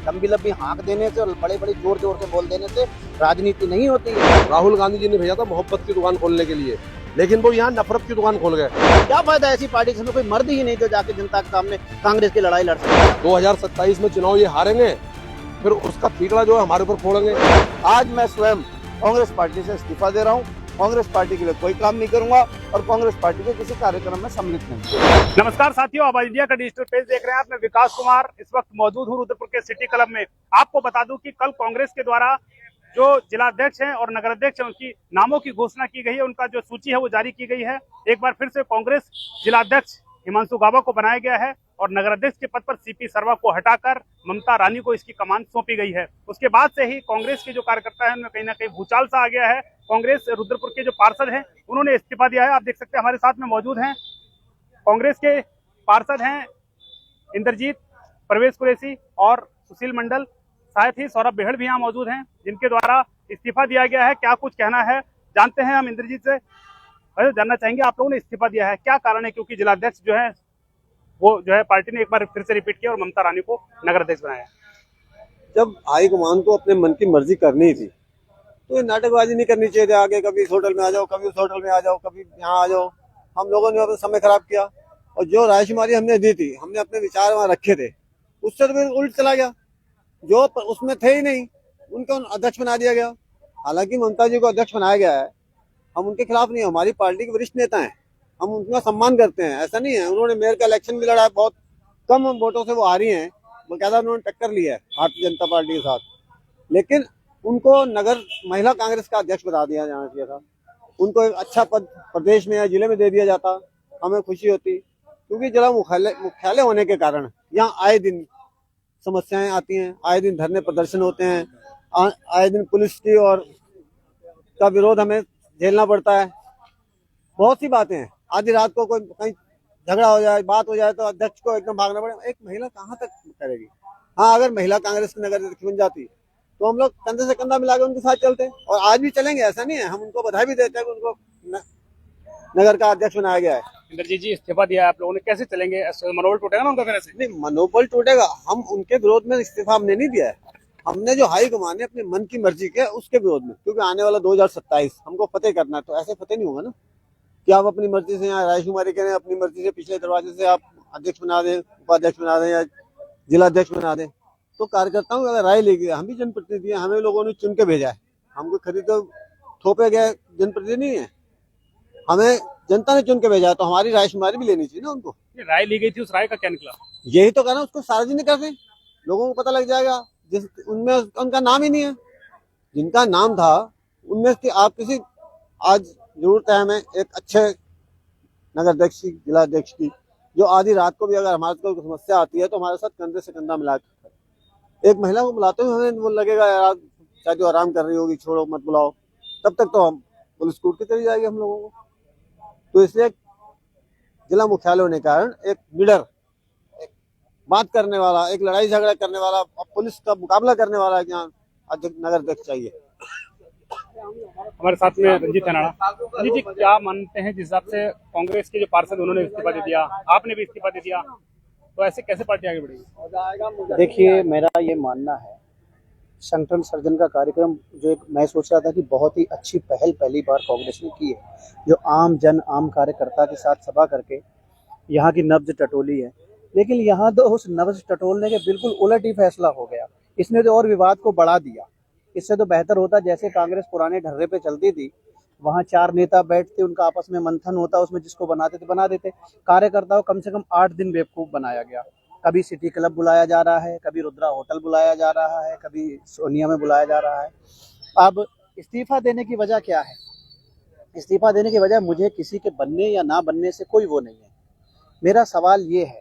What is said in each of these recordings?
लंबी लंबी हाँक देने से और बड़े बड़े जोर जोर से बोल देने से राजनीति नहीं होती है। राहुल गांधी जी ने भेजा था मोहब्बत की दुकान खोलने के लिए, लेकिन वो यहाँ नफरत की दुकान खोल गए। क्या फायदा ऐसी पार्टी जिसमें कोई मर्द ही नहीं जो जाके जनता के सामने कांग्रेस की लड़ाई लड़ सके। 2027 में चुनाव ये हारेंगे, फिर उसका ठीकरा जो है हमारे ऊपर फोड़ेंगे। आज मैं स्वयं कांग्रेस पार्टी से इस्तीफा दे रहा हूं। कांग्रेस पार्टी के लिए कोई काम नहीं करूंगा और कांग्रेस पार्टी के किसी कार्यक्रम में सम्मिलित नहीं। नमस्कार साथियों, आवाज इंडिया का डिजिटल पेज देख रहे हैं आप। मैं विकास कुमार इस वक्त मौजूद हूं रुद्रपुर के सिटी क्लब में। आपको बता दूं कि कल कांग्रेस के द्वारा जो जिलाध्यक्ष हैं और नगराध्यक्ष हैं उनकी नामों की घोषणा की गई है, उनका जो सूची है वो जारी की गई है। एक बार फिर से कांग्रेस जिलाध्यक्ष हिमांशु गाबा को बनाया गया है और नगराध्यक्ष के पद पर सीपी सर्वा को हटाकर ममता रानी को इसकी कमान सौंपी गई है। उसके बाद से ही कांग्रेस के जो कार्यकर्ता हैं उनमें कहीं ना कहीं भूचाल सा आ गया है। कांग्रेस रुद्रपुर के जो पार्षद हैं उन्होंने इस्तीफा दिया है। आप देख सकते हैं हमारे साथ में मौजूद हैं कांग्रेस के पार्षद हैं इंद्रजीत, प्रवेश कुरैशी और सुशील मंडल, साथ ही सौरभ बेहड़ भी यहाँ मौजूद हैं जिनके द्वारा इस्तीफा दिया गया है। क्या कुछ कहना है जानते हैं हम इंद्रजीत से। जानना चाहेंगे आप लोगों ने इस्तीफा दिया है, क्या कारण है? क्योंकि जिलाध्यक्ष जो है वो जो है पार्टी ने एक बार फिर से रिपीट किया और ममता रानी को नगराध्यक्ष बनाया। जब हाईकमान को अपने मन की मर्जी करनी थी तो ये नाटकबाजी नहीं करनी चाहिए थी। आगे कभी इस होटल में आ जाओ, कभी उस होटल में आ जाओ, कभी यहाँ आ जाओ। हम लोगों ने अपना समय खराब किया और जो रायशुमारी हमने दी थी, हमने अपने विचार वहाँ रखे थे, उससे तो बिल्कुल उल्ट चला गया। जो उसमें थे ही नहीं उनको अध्यक्ष बना दिया गया। हालांकि ममता जी को अध्यक्ष बनाया गया है, हम उनके खिलाफ नहीं है। हमारी पार्टी के वरिष्ठ नेता हैं, हम उनका सम्मान करते हैं, ऐसा नहीं है। उन्होंने मेयर का इलेक्शन भी लड़ा है, बहुत कम वोटों से वो हारी हैं, बकायदा उन्होंने टक्कर ली है भारतीय जनता पार्टी के साथ। लेकिन उनको नगर महिला कांग्रेस का अध्यक्ष बता दिया जाना चाहिए था। उनको एक अच्छा पद प्रदेश में या जिले में दे दिया जाता, हमें खुशी होती। क्योंकि जिला मुख्यालय होने के कारण यहाँ आए दिन समस्याएं आती हैं, आए दिन धरने प्रदर्शन होते हैं, आए दिन पुलिस की और का विरोध हमें झेलना पड़ता है। बहुत सी बातें हैं। आधी रात को कोई कहीं झगड़ा हो जाए, बात हो जाए तो अध्यक्ष को एकदम भागना पड़े। एक महिला कहाँ तक करेगी? हाँ, अगर महिला कांग्रेस की नगर अध्यक्ष बन जाती तो हम लोग कंधे से कंधा मिला के उनके साथ चलते और आज भी चलेंगे, ऐसा नहीं है। हम उनको बधाई भी देते हैं कि उनको नगर का अध्यक्ष बनाया गया है। इंद्रजीत जी, इस्तीफा दिया है आप लोगों ने, कैसे चलेंगे? मनोबल टूटेगा ना उनका फिर ऐसे? नहीं, मनोबल टूटेगा। हम उनके विरोध में इस्तीफा हमने नहीं दिया है। हमने जो हाईकमान ने अपने मन की मर्जी किया उसके विरोध में, क्योंकि आने वाला 2027 हमको फतेह करना है। तो ऐसे फतेह नहीं होगा ना कि आप अपनी मर्जी से यहाँ रायशुमारी करें, अपनी मर्जी से पिछले दरवाजे से आप अध्यक्ष बना दें, उपाध्यक्ष बना दें या जिलाध्यक्ष बना दें। तो कार्यकर्ताओं की अगर राय लेगी, हम भी जनप्रतिनिधि हैं, हमें लोगों ने चुन के भेजा है। हमको खरीदो थोपे गए जनप्रतिनिधि नहीं है, हमें जनता ने चुन के भेजा है, तो हमारी रायशुमारी भी लेनी चाहिए ना उनको। राय ली गई थी, उस राय का क्या निकला? यही तो कहना, उसको सार्वजनिक कर दें, लोगों को पता लग जाएगा। जिस उनमें उनका नाम ही नहीं है, जिनका नाम था उनमें से आप किसी, आज जरूरत है हमें एक अच्छे नगर अध्यक्ष की, जिला अध्यक्ष की, जो आधी रात को भी अगर हमारे को समस्या आती है तो हमारे साथ कंधे से कंधा मिला एक महिला को बुलाते हुए हमें वो लगेगा यार शायद जो आराम कर रही होगी, छोड़ो मत बुलाओ, तब तक तो हम पुलिस कूट के चली जाएगी हम लोगों को। तो इसलिए जिला मुख्यालय होने के कारण एक लीडर, एक बात करने वाला, एक लड़ाई झगड़ा करने वाला, पुलिस का मुकाबला करने वाला यहाँ नगर अध्यक्ष चाहिए। हमारे साथ में रंजीत अनाड़ा। रंजीत जी, क्या मानते हैं जिस हिसाब से कांग्रेस के जो पार्षद उन्होंने इस्तीफा दे दिया, आपने भी इस्तीफा दे दिया, तो ऐसे कैसे पार्टी आगे बढ़ेगी? देखिए, मेरा ये मानना है, संगठन सर्जन का कार्यक्रम जो एक मैं सोच रहा था कि बहुत ही अच्छी पहल पहली बार कांग्रेस ने की है, जो आम जन आम कार्यकर्ता के साथ सभा करके यहाँ की नब्ज टटोली है। लेकिन यहाँ तो उस नब्ज टटोलने के बिल्कुल उलट ही फैसला हो गया। इसने तो और विवाद को बढ़ा दिया। इससे तो बेहतर होता जैसे कांग्रेस पुराने ढर्रे पे चलती थी, वहाँ 4 नेता बैठते, उनका आपस में मंथन होता, उसमें जिसको बनाते थे बना देते। कार्यकर्ताओं कम से कम 8 दिन बेवकूफ़ बनाया गया। कभी सिटी क्लब बुलाया जा रहा है, कभी रुद्रा होटल बुलाया जा रहा है, कभी सोनिया में बुलाया जा रहा है। अब इस्तीफा देने की वजह क्या है? इस्तीफा देने की वजह मुझे किसी के बनने या ना बनने से कोई वो नहीं है। मेरा सवाल ये है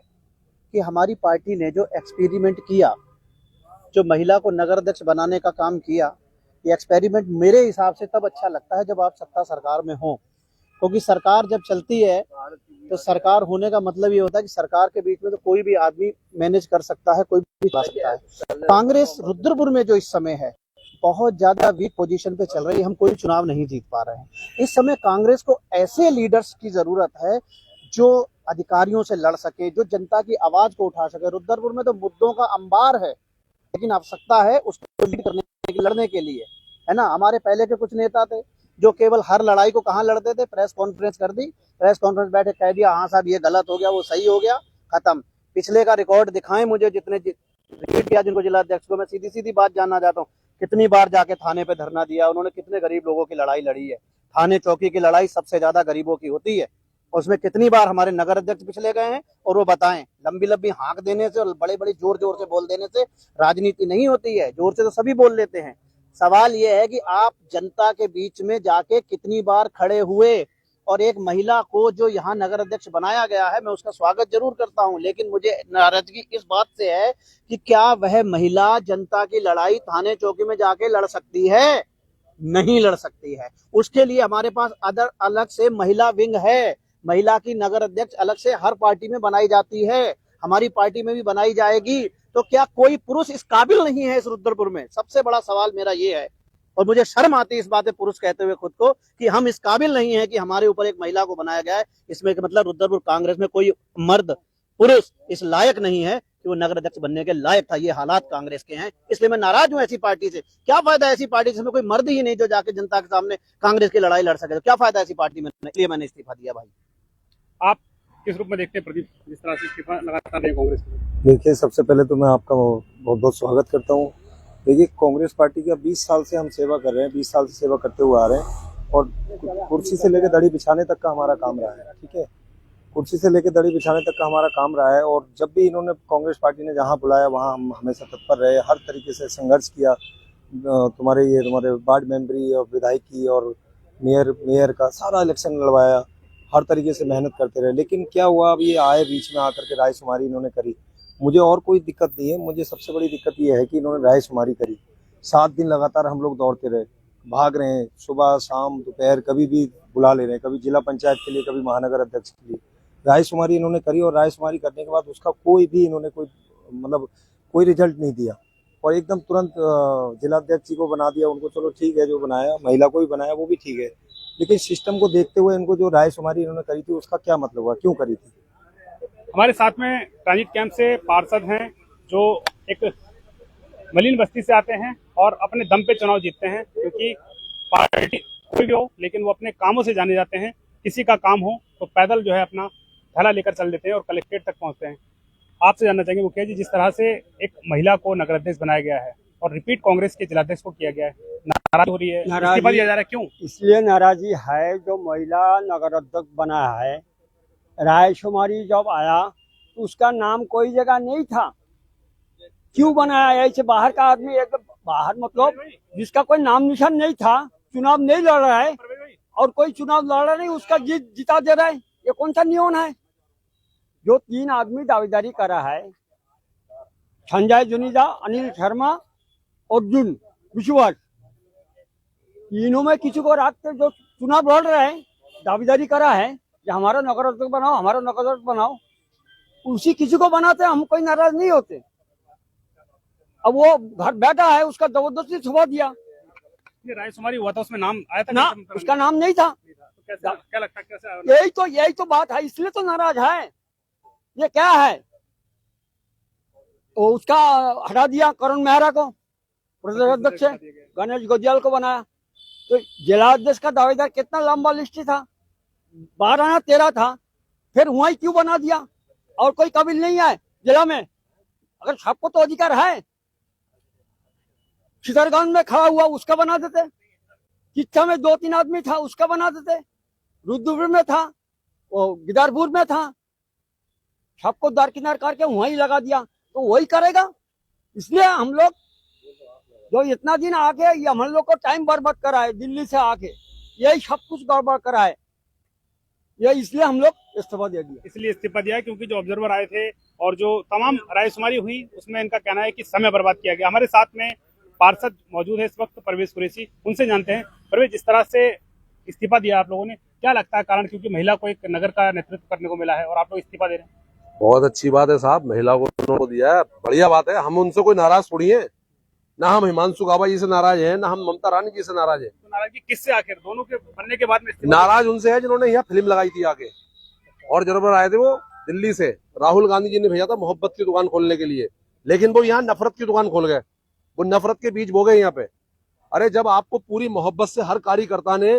कि हमारी पार्टी ने जो एक्सपेरिमेंट किया, जो महिला को नगर अध्यक्ष बनाने का काम किया, ये एक्सपेरिमेंट मेरे हिसाब से तब अच्छा लगता है जब आप सत्ता सरकार में हो। क्योंकि सरकार जब चलती है तो सरकार होने का मतलब ये होता है कि सरकार के बीच में तो कोई भी आदमी मैनेज कर सकता है, कोई भी चला सकता है। कांग्रेस रुद्रपुर में जो इस समय है बहुत ज्यादा वीक पोजीशन पे चल रही है, हम कोई चुनाव नहीं जीत पा रहे हैं। इस समय कांग्रेस को ऐसे लीडर्स की जरूरत है जो अधिकारियों से लड़ सके, जो जनता की आवाज को उठा सके। रुद्रपुर में तो मुद्दों का अंबार है, लेकिन आवश्यकता है उसको लीड करने की, लड़ने के लिए, है ना। हमारे पहले के कुछ नेता थे जो केवल हर लड़ाई को कहाँ लड़ते थे, प्रेस कॉन्फ्रेंस कर दी, प्रेस कॉन्फ्रेंस बैठे कह दिया हाँ साहब ये गलत हो गया, वो सही हो गया, खत्म। पिछले का रिकॉर्ड दिखाएं मुझे, जितने रिपीट किया जिनको जिला अध्यक्ष को। मैं सीधी सीधी बात जानना चाहता हूँ, कितनी बार जाके थाने पे धरना दिया उन्होंने, कितने गरीब लोगों की लड़ाई लड़ी है। थाने चौकी की लड़ाई सबसे ज्यादा गरीबों की होती है, उसमें कितनी बार हमारे नगर अध्यक्ष पिछले गए हैं, और वो बताएं। लंबी लंबी हाँक देने से और बड़े बड़े जोर जोर से बोल देने से राजनीति नहीं होती है, जोर से तो सभी बोल लेते हैं। सवाल ये है कि आप जनता के बीच में जाके कितनी बार खड़े हुए। और एक महिला को जो यहाँ नगर अध्यक्ष बनाया गया है, मैं उसका स्वागत जरूर करता हूँ, लेकिन मुझे नाराजगी इस बात से है कि क्या वह महिला जनता की लड़ाई थाने चौकी में जाके लड़ सकती है? नहीं लड़ सकती है। उसके लिए हमारे पास अलग से महिला विंग है, महिला की नगर अध्यक्ष अलग से हर पार्टी में बनाई जाती है, हमारी पार्टी में भी बनाई जाएगी। तो क्या कोई पुरुष इस काबिल नहीं है इस रुद्रपुर में? सबसे बड़ा सवाल मेरा ये है, और मुझे शर्म आती है इस बात पे पुरुष कहते हुए खुद को कि हम इस काबिल नहीं है कि हमारे ऊपर एक महिला को बनाया गया है। इसमें मतलब रुद्रपुर कांग्रेस में कोई मर्द पुरुष इस लायक नहीं है कि वो नगर अध्यक्ष बनने के लायक था। ये हालात कांग्रेस के हैं, इसलिए मैं नाराज हूं ऐसी पार्टी से। क्या फायदा ऐसी पार्टी जिसमें कोई मर्द ही नहीं जो जाके जनता के सामने कांग्रेस की लड़ाई लड़ सके? तो क्या फायदा ऐसी पार्टी में? इसलिए मैंने इस्तीफा दिया। भाई आप किस रूप में देखते हैं प्रदीप, जिस तरह से इस्तीफा लगातार रहे कांग्रेस में? देखिए, सबसे पहले तो मैं आपका बहुत बहुत स्वागत करता हूँ। देखिए, कांग्रेस पार्टी का 20 साल से हम सेवा कर रहे हैं, 20 साल से सेवा करते हुए आ रहे हैं, और कुर्सी से लेकर दड़ी बिछाने तक का हमारा काम रहा है। ठीक है, कुर्सी से लेकर दड़ी बिछाने तक का हमारा काम रहा है, और जब भी इन्होंने कांग्रेस पार्टी ने जहाँ बुलाया वहाँ हम हमेशा तत्पर रहे, हर तरीके से संघर्ष किया। तुम्हारे वार्ड मेंबरी और विधायकी और मेयर का सारा इलेक्शन लड़वाया, हर तरीके से मेहनत करते रहे। लेकिन क्या हुआ, अब ये आए बीच में आकर के रायशुमारी इन्होंने करी। मुझे और कोई दिक्कत नहीं है, मुझे सबसे बड़ी दिक्कत ये है कि इन्होंने रायशुमारी करी। 7 दिन लगातार हम लोग दौड़ते रहे, भाग रहे हैं, सुबह शाम दोपहर कभी भी बुला ले रहे हैं, कभी जिला पंचायत के लिए, कभी महानगर अध्यक्ष के लिए। रायशुमारी इन्होंने करी, और रायशुमारी करने के बाद उसका कोई भी इन्होंने कोई रिजल्ट नहीं दिया, और एकदम तुरंत जिलाध्यक्ष जी को बना दिया उनको। चलो ठीक है, जो बनाया, महिला को भी बनाया वो भी ठीक है, लेकिन सिस्टम को देखते हुए इनको जो रायशुमारी इन्होंने करी थी उसका क्या मतलब हुआ, क्यों करी थी? हमारे साथ में ट्रांजिट कैंप से पार्षद हैं जो एक मलिन बस्ती से आते हैं और अपने दम पे चुनाव जीतते हैं, क्योंकि पार्टी कोई भी हो लेकिन वो अपने कामों से जाने जाते हैं। किसी का काम हो तो पैदल जो है अपना थैला लेकर चल देते हैं और कलेक्ट्रेट तक पहुंचते हैं। आपसे जानना चाहेंगे मुखिया जी, जिस तरह से एक महिला को नगर अध्यक्ष बनाया गया है और रिपीट कांग्रेस के जिलाध्यक्ष को किया गया है, नाराज हो रही है, इस्तीफा दिया जा रहा है, क्यों? इसलिए नाराजी है, जो महिला नगर अध्यक्ष बना है, रायशुमारी जब आया तो उसका नाम कोई जगह नहीं था। क्यों बनाया? ऐसे बाहर का आदमी, एक बाहर मतलब जिसका कोई नाम निशान नहीं था, चुनाव नहीं लड़ रहा है, और कोई चुनाव लड़ रहा नहीं, उसका जिता दे रहा है, ये कौन सा नियम है? जो 3 आदमी दावेदारी करा है, संजय जुनेजा, अनिल शर्मा और अर्जुन विश्वास, तीनों में किसी को रखते जो चुनाव लड़ रहे हैं, दावेदारी करा है कि हमारा नगर अध्यक्ष बनाओ, हमारा नगर अध्यक्ष बनाओ, उसी किसी को बनाते हम कोई नाराज नहीं होते। अब वो घर बैठा है, उसका जबरदस्ती छुपा दिया। रायशुमारी हुआ था, उसमें नाम आया था ना, उसका नाम नहीं था। तो क्या लगता है कैसे? यही तो बात है, इसलिए तो नाराज है। ये क्या है, तो उसका हटा दिया करुण मेहरा को, प्रदेश अध्यक्ष गणेश गोदियाल को बनाया। तो जिला अध्यक्ष का दावेदार कितना लंबा लिस्ट था, 12 ना 13 था, फिर वही क्यों बना दिया? और कोई काबिल नहीं है जिला में? अगर सबको तो अधिकार है, चितरगंज में खड़ा हुआ उसका बना देते, किच्छा में 2-3 आदमी था उसका बना देते, रुद्रपुर में था, वो गिदारपुर में था, सबको दरकिनार करके वहीं लगा दिया, तो वही करेगा। इसलिए हम लोग जो इतना दिन आके ये हम लोग को टाइम बर्बाद करा है, दिल्ली से आके यही सब कुछ गड़बड़ करा है, ये इसलिए हम लोग इस्तीफा दे दिया। इसलिए इस्तीफा दिया क्योंकि जो ऑब्जर्वर आए थे और जो तमाम रायशुमारी हुई उसमें इनका कहना है कि समय बर्बाद किया गया। हमारे साथ में पार्षद मौजूद है इस वक्त, परवेश कुरैशी, उनसे जानते हैं। परवेश, जिस तरह से इस्तीफा दिया आप लोगों ने, क्या लगता है कारण? क्योंकि महिला को एक नगर का नेतृत्व करने को मिला है और आप लोग इस्तीफा दे रहे हैं। बहुत अच्छी बात है साहब, महिला को उन्होंने दिया है, बढ़िया बात है। हम उनसे कोई नाराज थोड़ी है, ना हम हिमांशु गाबा जी से नाराज है, ना हम ममता रानी जी से नाराज है। तो नाराजगी किससे? आखिर दोनों के बनने के बाद में नाराज उनसे है जिन्होंने यहाँ फिल्म लगाई थी आके, और जरूर आए थे वो दिल्ली से, राहुल गांधी जी ने भेजा था मोहब्बत की दुकान खोलने के लिए, लेकिन वो यहाँ नफरत की दुकान खोल गए, वो नफरत के बीज बो गए यहाँ पे। अरे जब आपको पूरी मोहब्बत से हर कार्यकर्ता ने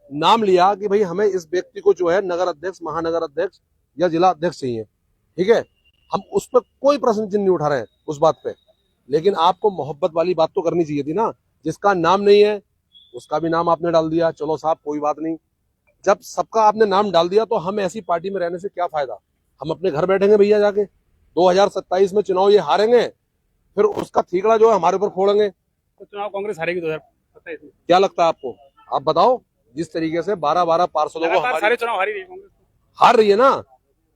नाम लिया कि भाई हमें इस व्यक्ति को जो है नगर अध्यक्ष, महानगर अध्यक्ष या जिला अध्यक्ष चाहिए, ठीक है, हम उस पर कोई प्रश्न चिन्ह नहीं उठा रहे हैं उस बात पे, लेकिन आपको मोहब्बत वाली बात तो करनी चाहिए थी ना। जिसका नाम नहीं है उसका भी नाम आपने डाल दिया, चलो साहब कोई बात नहीं। जब सबका आपने नाम डाल दिया तो हम ऐसी पार्टी में रहने से क्या फायदा, हम अपने घर बैठेंगे भैया जाके। 2027 में चुनाव ये हारेंगे, फिर उसका ठीकरा जो है हमारे ऊपर फोड़ेंगे। तो चुनाव कांग्रेस हारेगी 2027 में, क्या लगता है आपको? आप बताओ। जिस तरीके से 12-12 पार्षदों को लगातार सारे चुनाव हारी रही है कांग्रेस, हार रही है ना।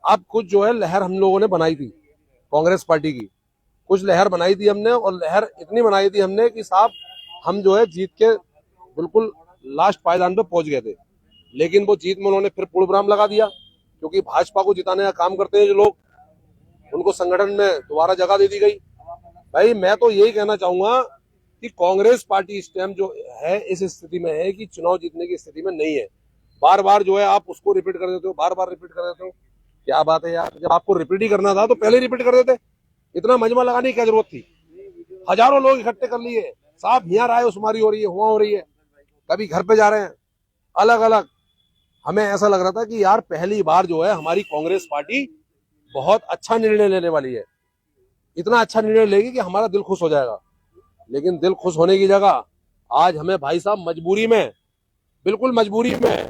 अब कुछ जो है लहर हम लोगों ने बनाई थी कांग्रेस पार्टी की, कुछ लहर बनाई थी हमने, और लहर इतनी बनाई थी हमने कि साहब हम जो है जीत के बिल्कुल लास्ट पायदान पे पहुंच गए थे। लेकिन वो जीत में उन्होंने फिर पूर्वविराम लगा दिया, क्योंकि भाजपा को जिताने का काम करते हैं जो लोग, उनको संगठन में दोबारा जगह दे दी गई। भाई मैं तो यही कहना चाहूंगा कि कांग्रेस पार्टी इस टाइम जो है इस स्थिति में है कि चुनाव जीतने की स्थिति में नहीं है। बार बार जो है आप उसको रिपीट कर देते हो, बार बार रिपीट कर देते हो। क्या बात है यार, जब आपको रिपीट ही करना था तो पहले रिपीट कर देते, इतना मजमा लगाने की क्या जरूरत थी। हजारों लोग इकट्ठे कर लिए साहब, यहाँ राय शुमारी हो रही है, वहां हो रही है, कभी घर पे जा रहे हैं अलग अलग। हमें ऐसा लग रहा था कि यार पहली बार जो है हमारी कांग्रेस पार्टी बहुत अच्छा निर्णय लेने वाली है, इतना अच्छा निर्णय लेगी कि हमारा दिल खुश हो जाएगा। लेकिन दिल खुश होने की जगह आज हमें भाई साहब मजबूरी में, बिल्कुल मजबूरी में,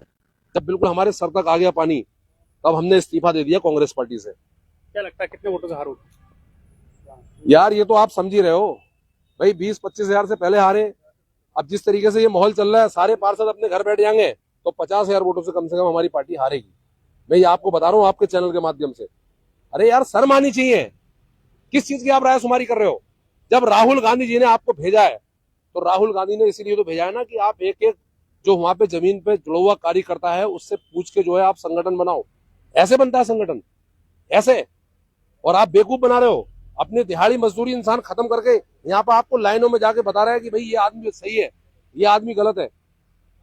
जब बिल्कुल हमारे सर तक आ गया पानी, तब हमने इस्तीफा दे दिया कांग्रेस पार्टी से। क्या लगता है कितने वोटों से हारोगे? यार ये तो आप समझ ही रहे हो भाई, 20-25 हजार से पहले हारे। अब जिस तरीके से ये माहौल चल रहा है, सारे पार्षद अपने घर बैठ जाएंगे तो 50,000 वोटों से कम हमारी पार्टी हारेगी। मैं ये आपको बता रहा हूँ आपके चैनल के माध्यम से। अरे यार शर्म आनी चाहिए, किस चीज की आप रायशुमारी कर रहे हो? जब राहुल गांधी जी ने आपको भेजा है तो राहुल गांधी ने इसीलिए तो भेजा है ना कि आप एक एक जो वहां पे जमीन पे जुड़ा हुआ कार्यकर्ता है उससे पूछ के जो है आप संगठन बनाओ। ऐसे बनता है संगठन, ऐसे। और आप बेवकूफ बना रहे हो, अपने दिहाड़ी मजदूरी इंसान खत्म करके यहाँ पर आपको लाइनों में जाके बता रहा है कि भाई ये आदमी सही है, ये आदमी गलत है।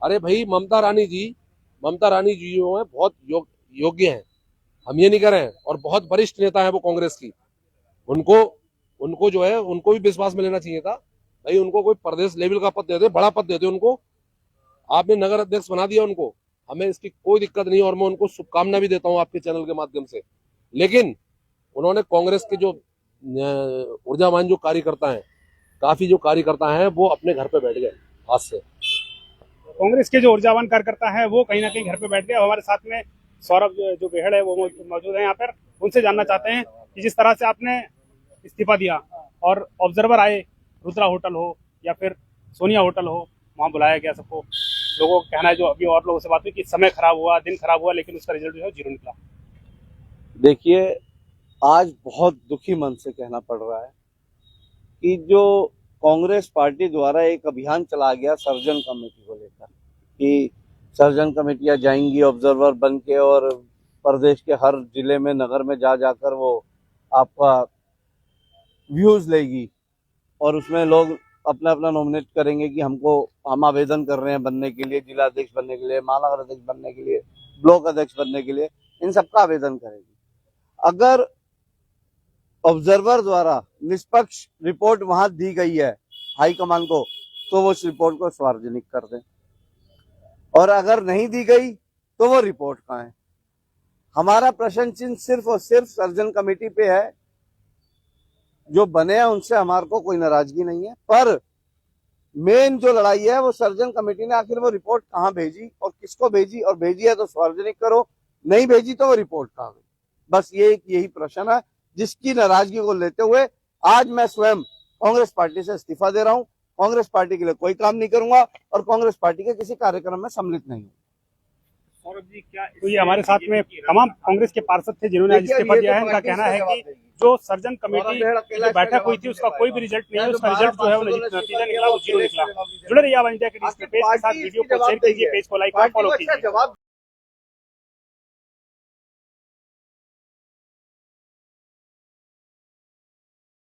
अरे भाई ममता रानी जी जो है बहुत योग्य हैं, हम ये नहीं कह रहे हैं, और बहुत वरिष्ठ नेता है वो कांग्रेस की। उनको जो है उनको भी विश्वास में लेना चाहिए था भाई। उनको कोई प्रदेश लेवल का पद देते, बड़ा पद देते उनको। आपने नगर अध्यक्ष बना दिया उनको, हमें इसकी कोई दिक्कत नहीं, और मैं उनको शुभकामना भी देता हूं आपके चैनल के माध्यम से। लेकिन उन्होंने कांग्रेस के जो ऊर्जावान जो कार्यकर्ता हैं, काफी जो कार्यकर्ता हैं, वो अपने घर पे बैठ गए आज से। कांग्रेस के जो ऊर्जावान कार्यकर्ता हैं वो कहीं ना कहीं घर पे बैठ गए। हमारे साथ में सौरभ जो बेहड़ है वो मौजूद है यहाँ पर, उनसे जानना चाहते हैं कि जिस तरह से आपने इस्तीफा दिया और ऑब्जर्वर आए, रुद्रा होटल हो या फिर सोनिया होटल हो, वहाँ बुलाया गया सबको, लोगों का कहना है, जो अभी और लोगों से बात हुई, कि समय खराब हुआ, दिन खराब हुआ, लेकिन उसका रिजल्ट जो है 0 निकला। देखिए आज बहुत दुखी मन से कहना पड़ रहा है कि जो कांग्रेस पार्टी द्वारा एक अभियान चला गया सर्जन कमेटी को लेकर, कि सर्जन कमेटियां जाएंगी ऑब्जर्वर बन के और प्रदेश के हर जिले में, नगर में जाकर वो आपका व्यूज लेगी, और उसमें लोग अपना अपना नॉमिनेट करेंगे कि हम आवेदन कर रहे हैं बनने के लिए, जिला अध्यक्ष बनने के लिए, महानगर अध्यक्ष बनने के लिए, ब्लॉक अध्यक्ष बनने के लिए, इन सबका आवेदन करेगी। अगर ऑब्जर्वर द्वारा निष्पक्ष रिपोर्ट वहां दी गई है हाईकमान को, तो वो उस रिपोर्ट को सार्वजनिक कर दें, और अगर नहीं दी गई तो वो रिपोर्ट कहाँ है। हमारा प्रश्न चिन्ह सिर्फ और सिर्फ सर्जन कमेटी पे है। जो बने हैं उनसे हमारे को कोई नाराजगी नहीं है, पर मेन जो लड़ाई है वो सर्जन कमेटी ने आखिर वो रिपोर्ट कहाँ भेजी और किसको भेजी, और भेजी है तो सार्वजनिक करो, नहीं भेजी तो वो रिपोर्ट कहाँ गई। बस यही प्रश्न है, जिसकी नाराजगी को लेते हुए आज मैं स्वयं कांग्रेस पार्टी से इस्तीफा दे रहा हूं। कांग्रेस पार्टी के लिए कोई काम नहीं करूंगा और कांग्रेस पार्टी के किसी कार्यक्रम में सम्मिलित नहीं हूँ। सौरभ जी, क्या तो ये हमारे साथ में तमाम कांग्रेस के पार्षद थे जिन्होंने आज इस्तीफा दिया है, इनका कहना है कि जो सर्जन कमेटी की जो बैठक हुई थी उसका कोई भी रिजल्ट नहीं है, उसका रिजल्ट जो है वो नतीजा निकला वो 0 निकला। जुड़े रहिए आप इंडिया के डिजिटल पेज के साथ, वीडियो को शेयर कीजिए, पेज को लाइक और फॉलो कीजिए।